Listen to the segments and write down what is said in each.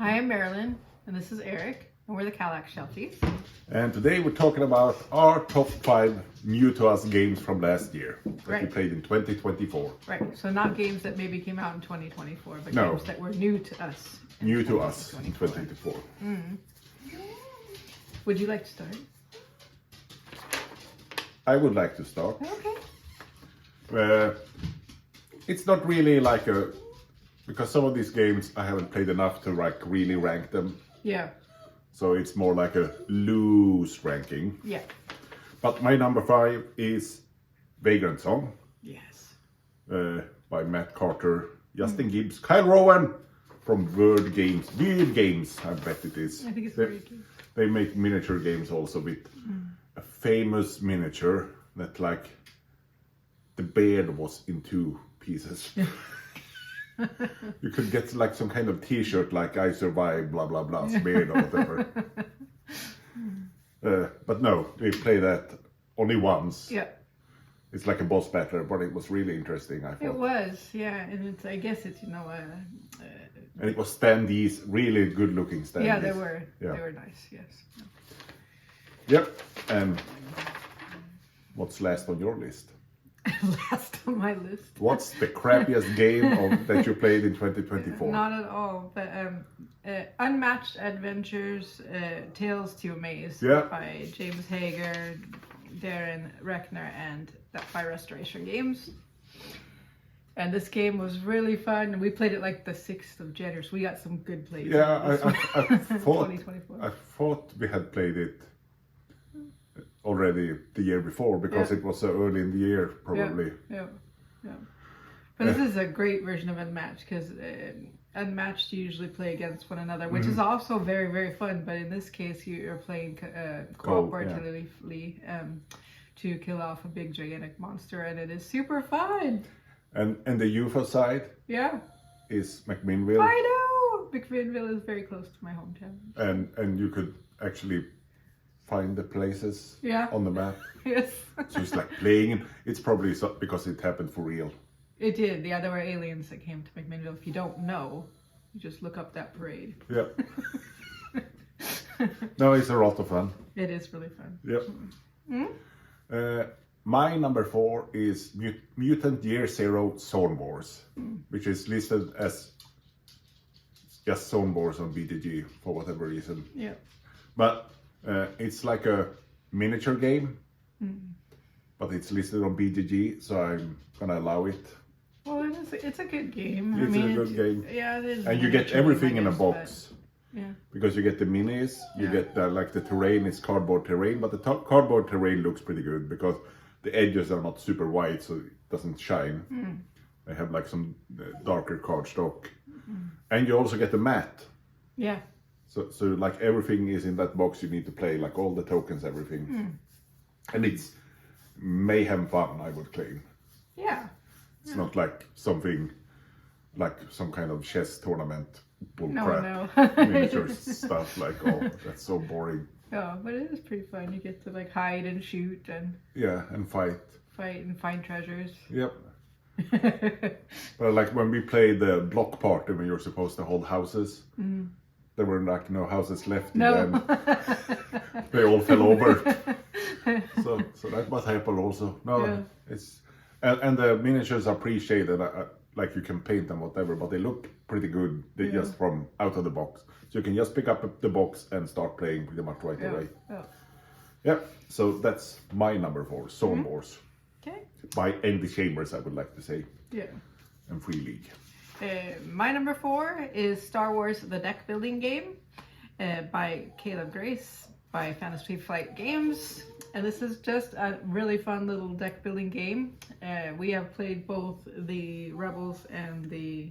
Hi, I'm Marilyn, and this is Eric, and we're the Calax Shelties. And today we're talking about our top 5 new to us games from last year that we Right. played in 2024. Right, so not games that maybe came out in 2024, but No. games that were new to us. New to us in 2024. Would you like to start? I would like to start. Okay. It's not really like because some of these games I haven't played enough to like really rank them. Yeah, So it's more like a loose ranking. yeah. But my number 5 is Vagrant Song Yes. by Matt Carter, Justin Gibbs, Kyle Rowan from Word Games. Weird Games, I bet it is. I think it's very good. They make miniature games also with a famous miniature that like the beard was in 2 pieces. You could get like some kind of t-shirt like I survived blah blah blah beard or whatever. But no, we play that only once. Yeah, It's like a boss battle, but it was really interesting, I it thought. was. Yeah, and it's. I guess it's And it was standees, really good looking standees. yeah, they were. Yeah. They were nice. Yes. Yep. And what's last on your list? Last on my list. What's the crappiest game that you played in 2024? Not at all, but Unmatched Adventures, Tales to Amaze Yeah. by James Hager, Darren Reckner, and by Restoration Games. And this game was really fun. We played it like the 6th of January, so we got some good plays. Yeah, I thought 2024. we had played it already the year before because Yeah. it was so early in the year, probably. Yeah. But this is a great version of Unmatched because Unmatched you usually play against one another, which is also very, very fun. But in this case, you're playing cooperatively to kill off a big gigantic monster, and it is super fun. And the UFO side Yeah, is McMinnville, I know. McMinnville is very close to my hometown. and you could actually find the places Yeah. on the map. Yes, So it's like playing. It's probably because it happened for real. it did. Yeah, there were aliens that came to McMinnville. If you don't know, you just look up that parade. Yeah. No, it's a lot of fun. It is really fun. Yep. My number 4 is Mutant Year Zero Zone Wars, which is listed as just Zone Wars on BGG for whatever reason. Yeah. But it's like a miniature game, but it's listed on BGG, so I'm gonna allow it. Well, it's a good game. It's a good game. Yeah, it is. And you get everything in a box. But, yeah. Because you get the minis, you Yeah. get like the terrain is cardboard terrain, but the cardboard terrain looks pretty good because the edges are not super white, so it doesn't shine. They have like some darker cardstock, and you also get the mat. Yeah. So like everything is in that box. You need to play like all the tokens, everything, and it's mayhem fun. I would claim Yeah. it's not like something like some kind of chess tournament bull No, crap no. miniature stuff. Like that's so boring. Yeah, but it is pretty fun. You get to like hide and shoot and Yeah, and fight. find treasures. Yep. But like when we played the block party when you're supposed to hold houses, there were like no houses left in No. them. They all fell over. So that must happen also. No, Yeah. it's and the miniatures are pre-shaded. Like you can paint them whatever, but they look pretty good just from out of the box. So you can just pick up the box and start playing pretty much right away. Yeah. Yep. So that's my number 4, Zone Wars. Okay. By Andy Chambers, I would like to say, Yeah. and Free League. My number 4 is Star Wars: The Deck Building Game by Caleb Grace by Fantasy Flight Games. And this is just a really fun little deck building game. We have played both the Rebels and the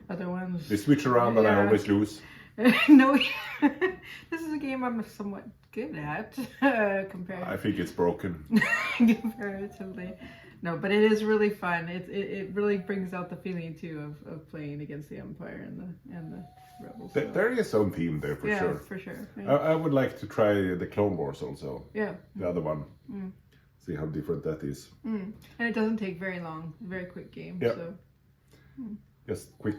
other ones. They switch around and I Yeah. always lose. No, this is a game I'm somewhat good at compared I think it's broken. comparatively. No, but it is really fun. It really brings out the feeling too of playing against the Empire and the Rebels. So. There is some theme there for Yeah, sure. for sure. Yeah. I would like to try the Clone Wars also, Yeah. the other one. See how different that is. And it doesn't take very long. Very quick game. Yeah. So Just quick,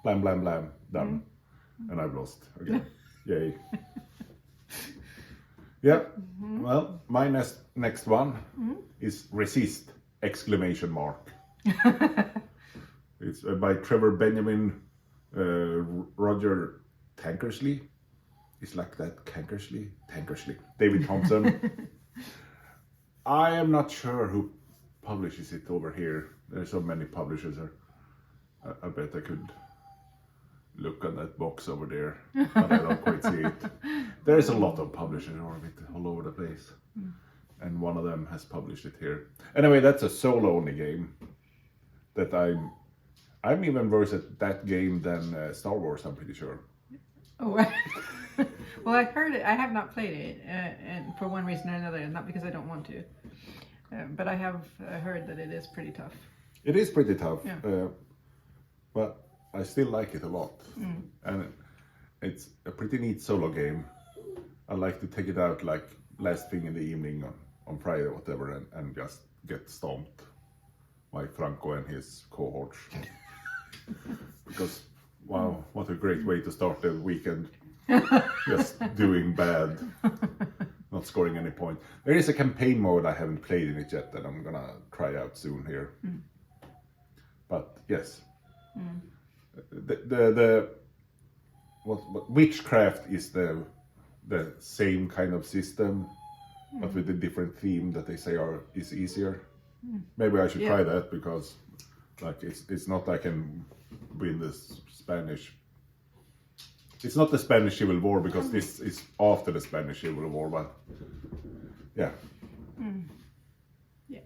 blam, blam, blam, done. and I've lost again. Yay. Yeah. Well, my next one is Resist! Exclamation mark. It's by Trevor Benjamin, Roger Tankersley. It's like that, Tankersley. David Thompson. I am not sure who publishes it over here. There's so many publishers. I bet I could look on that box over there, but I don't quite see it. There's a lot of publishers all over the place, and one of them has published it here. Anyway, that's a solo-only game that I'm even worse at that game than Star Wars, I'm pretty sure. Oh, well, I've heard it. I have not played it, and for one reason or another, not because I don't want to, but I have heard that it is pretty tough. It is pretty tough, Yeah. but I still like it a lot, and it's a pretty neat solo game. I like to take it out like last thing in the evening on Friday or whatever, and just get stomped by Franco and his cohorts. Because wow, what a great way to start the weekend. Just doing bad, not scoring any point. There is a campaign mode I haven't played in it yet that I'm gonna try out soon here. But yes, the Witchcraft is the same kind of system, but with a different theme that they say is easier. Maybe I should try that, because like it's not I can win this Spanish. It's not the Spanish Civil War, because this is after the Spanish Civil War, but yeah. Yeah.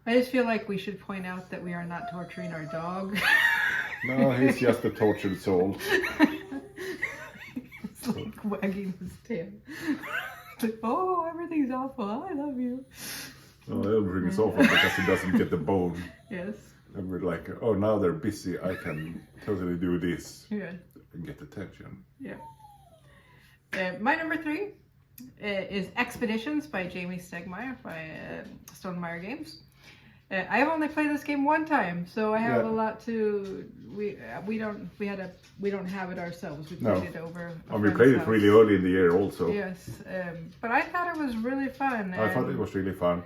I just feel like we should point out that we are not torturing our dog. No, he's just a tortured soul. It's like wagging his tail. Like, oh, everything's awful. I love you. Oh, everything is awful because he doesn't get the bone. Yes. And we're like, oh, now they're busy. I can totally do this Yeah. and get attention. Yeah. My number 3 is Expeditions by Jamie Stegmaier by Stonemaier Games. I have only played this game one time, so I have a lot to. We don't have it ourselves. We played it over. And we played it really early in the year also. Yes, but I thought it was really fun. I thought it was really fun.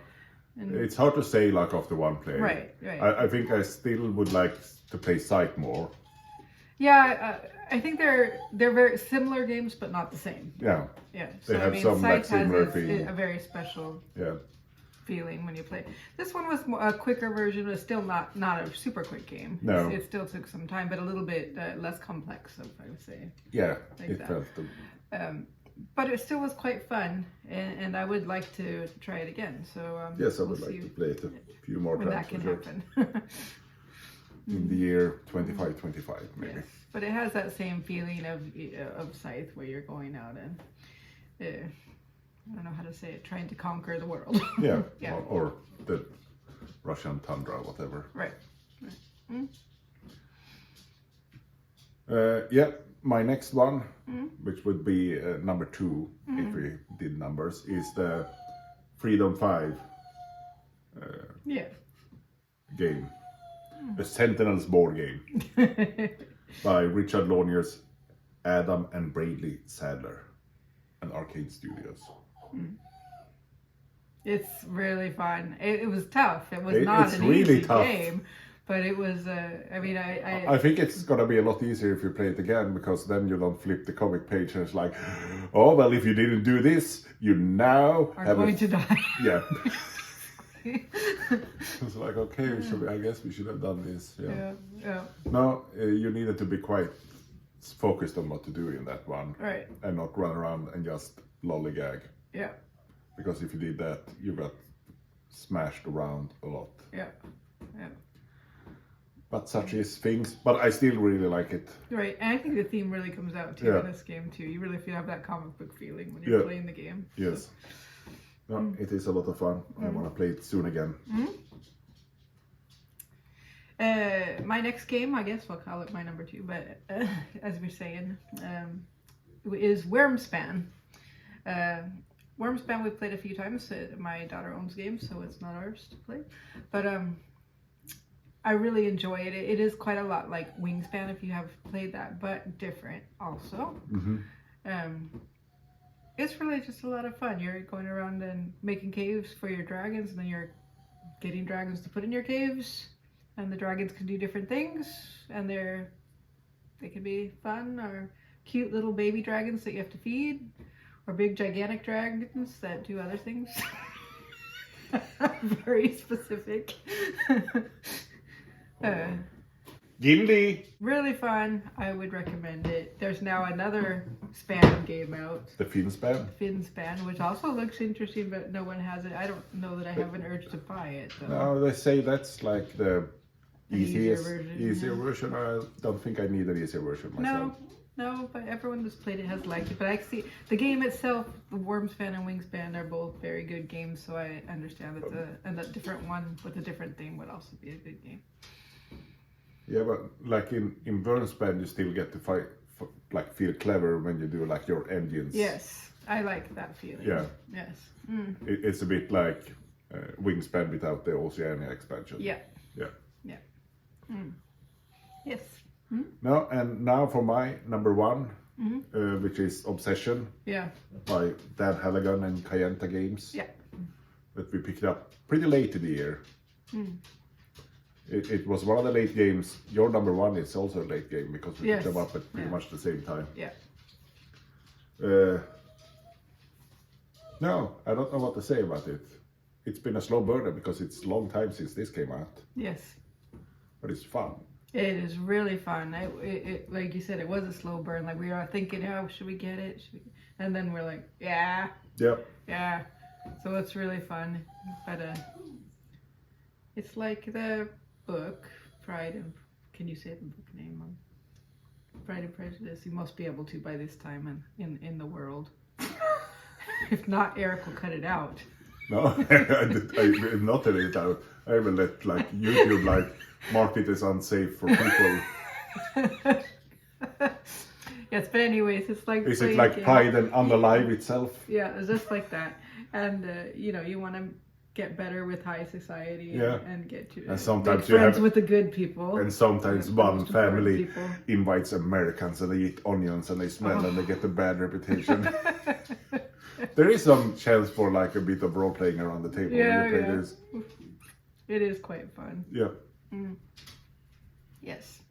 It's hard to say like after one play. Right. I think I still would like to play Sight more. Yeah, I think they're very similar games, but not the same. Yeah. Yeah. They have some Sight like similar has feel. a very special Yeah. feeling when you play. This one was a quicker version, but still not a super quick game. No. It still took some time, but a little bit less complex, I would say. Yeah, Like it that. felt. But it still was quite fun, and I would like to try it again. So Yes, I we'll would like see to play it a few more when times that can for sure. happen. In the year 25, maybe. Yes, but it has that same feeling of Scythe, where you're going out and I don't know how to say it, trying to conquer the world. Yeah. Yeah. Or the Russian tundra, whatever. Right. Yeah, my next one, which would be number 2 if we did numbers, is the Freedom 5 Yeah. game. The Sentinels board game by Richard Launiers, Adam and Bradley Sadler, and Arcade Studios. It's really fun. It was tough. It was not it's an really easy tough. game, but it was. I mean, I think it's gonna be a lot easier if you play it again, because then you don't flip the comic page and it's like, oh well, if you didn't do this, you now are have going to die. Yeah. It's like, okay, I guess we should have done this. Yeah. Yeah. No, you needed to be quite focused on what to do in that one, Right. and not run around and just lollygag. Yeah. Because if you did that, you got smashed around a lot. Yeah. Yeah. But such is things. But I still really like it. Right, and I think the theme really comes out too in this game too. You really feel have that comic book feeling when you're playing the game. Yes. No, it is a lot of fun. I want to play it soon again. My next game, I guess we'll call it my number 2, but as we're saying, is Wormspan. Wormspan we've played a few times. My daughter owns games, so it's not ours to play. But I really enjoy it. It is quite a lot like Wingspan if you have played that, but different also. It's really just a lot of fun. You're going around and making caves for your dragons, and then you're getting dragons to put in your caves, and the dragons can do different things, and they can be fun or cute little baby dragons that you have to feed, or big gigantic dragons that do other things. Very specific. Gimli! Really fun. I would recommend it. There's now another Span game out. The Finspan. Finspan, which also looks interesting, but no one has it. I don't know that I have an urge to buy it, though. No, they say that's like the easier easier version, version. I don't think I need an easier version myself. No, but everyone who's played it has liked it. But I see the game itself, the Wormspan and Wingspan, are both very good games. So I understand that the different one with a different theme would also be a good game. Yeah, but like in Wormspan, you still get to fight, like feel clever when you do like your engines. Yes, I like that feeling. Yeah. Yes. It's a bit like Wingspan without the Oceania expansion. Yeah. Yeah. Yeah. Yes. No, and now for my number one, which is Obsession. Yeah. By Dan Halligan and Kayenta Games. Yeah. That we picked up pretty late in the year. It was one of the late games. Your number one is also a late game because we picked them up at pretty much the same time. Yeah. No, I don't know what to say about it. It's been a slow burner because it's a long time since this came out. Yes. But it's fun. It is really fun. It like you said, it was a slow burn. Like we were thinking, oh, should we get it? And then we're like, yeah. Yep. Yeah. So it's really fun. But it's like the book Pride and can you say the book name on Pride and Prejudice? You must be able to by this time in the world. If not, Eric will cut it out. No, I'm not letting it out. I will let like YouTube like mark it as unsafe for people. Yes, but anyways, it's like is it like Pride and Unalive itself? Yeah, it's just like that. And you know, you want to get better with high society and get to and sometimes you friends with the good people. And sometimes one family invites Americans and they eat onions and they smell and they get a bad reputation. There is some chance for like a bit of role playing around the table when you play this. It is quite fun. Yeah. Yes.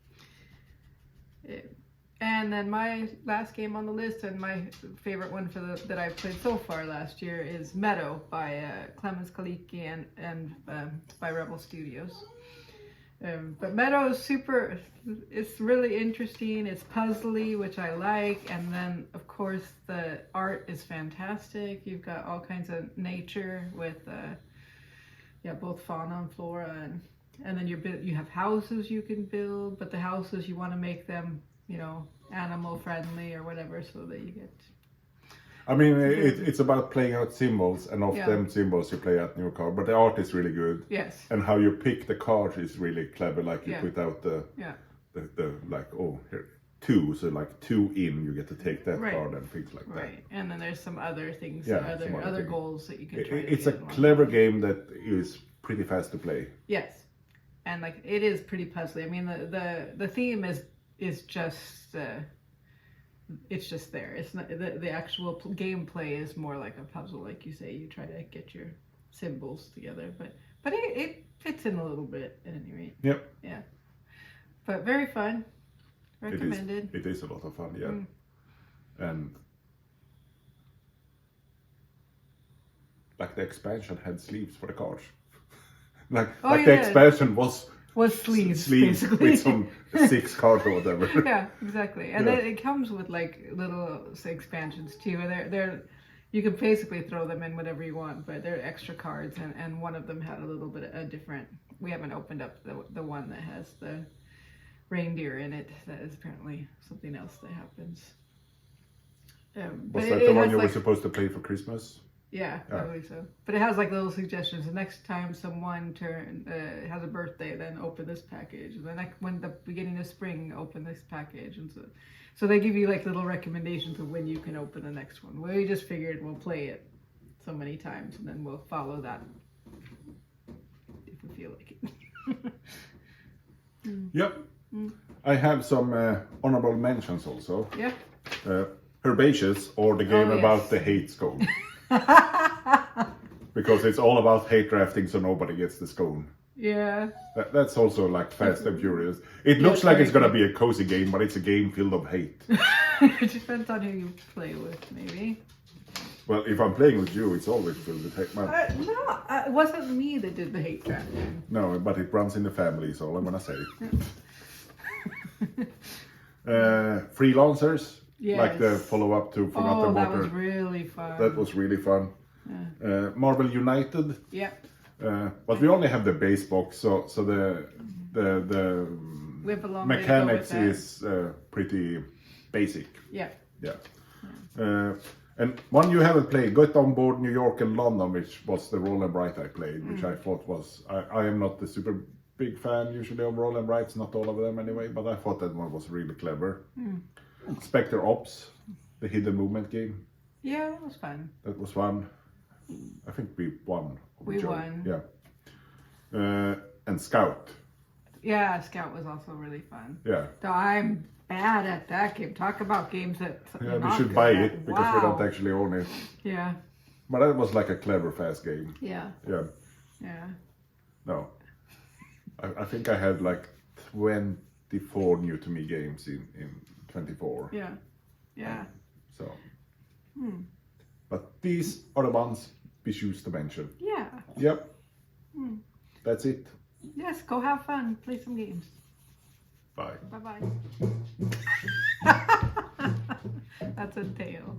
And then my last game on the list and my favorite one that I've played so far last year is Meadow by Clemens Kaliki and by Rebel Studios. But Meadow is it's really interesting. It's puzzly, which I like. And then, of course, the art is fantastic. You've got all kinds of nature with, both fauna and flora. And then you have houses you can build, but the houses, you want to make them, you know, animal friendly or whatever, so that you get... I mean, it's about playing out symbols, and of them symbols you play out new card. But the art is really good. Yes. And how you pick the cards is really clever. Like you put out the like, oh, here, 2. So like 2 in, you get to take that card and things like that. Right. And then there's some other things, some other goals that you can try It's a clever game that is pretty fast to play. Yes. And like, it is pretty puzzly. I mean, the theme is just... it's just there. It's not the actual gameplay is more like a puzzle, like you say. You try to get your symbols together, but it fits in a little bit at any rate. Yep. Yeah. But very fun. Recommended. It is a lot of fun, yeah. And like the expansion had sleeves for the cards. the expansion was sleeves basically. With some 6 cards or whatever. Yeah, exactly. And then it comes with like little expansions too. They're you can basically throw them in whatever you want, but they're extra cards, and one of them had a little bit of a different. We haven't opened up the one that has the reindeer in it. That is apparently something else that happens. Was that the one you were supposed to play for Christmas? Yeah, I believe so. But it has like little suggestions. The next time someone has a birthday, then open this package. And then when the beginning of spring, open this package. And so they give you like little recommendations of when you can open the next one. We just figured we'll play it so many times and then we'll follow that if we feel like it. Yep. I have some honorable mentions also. Yeah. Herbaceous, or the game Oh, about yes. the hate scone. Because it's all about hate drafting, so nobody gets the scone. Yeah. That's also like Fast and Furious. It looks it's like very it's gonna good. be a cozy game, but it's a game filled of hate. It depends on who you play with, maybe. Well, if I'm playing with you, it's always filled with hate. Man. No, it wasn't me that did the hate drafting. No, but it runs in the family, is all I'm gonna say. Freelancers, like the Yes. follow-up to Forgotten Oh, that Water. was really fun. That was really fun. Marvel United, Yeah. but we only have the base box, so the We have a long way to go mechanics with that. is pretty basic. Yeah. Yeah. And one you haven't played, got on board New York and London, which was the Roll and Bright I played, which I thought was, I am not the super big fan usually of Roll and Brights, not all of them anyway, but I thought that one was really clever. Spectre Ops, the hidden movement game, Yeah, it was fun. that was fun. I think we won. We won. Yeah. And Scout, Yeah, Scout was also really fun. yeah. So I'm bad at that game. Talk about games that Yeah, you're we not should good buy at. it because we don't actually own it. Yeah. But that was like a clever, fast game. Yeah. Yeah. Yeah. No. I think I had like 24 new to me games in 24. Yeah. Yeah. So. But these are the ones we choose to mention. Yeah. Yep. That's it. Yes, go have fun. Play some games. Bye. Bye bye. That's a tale.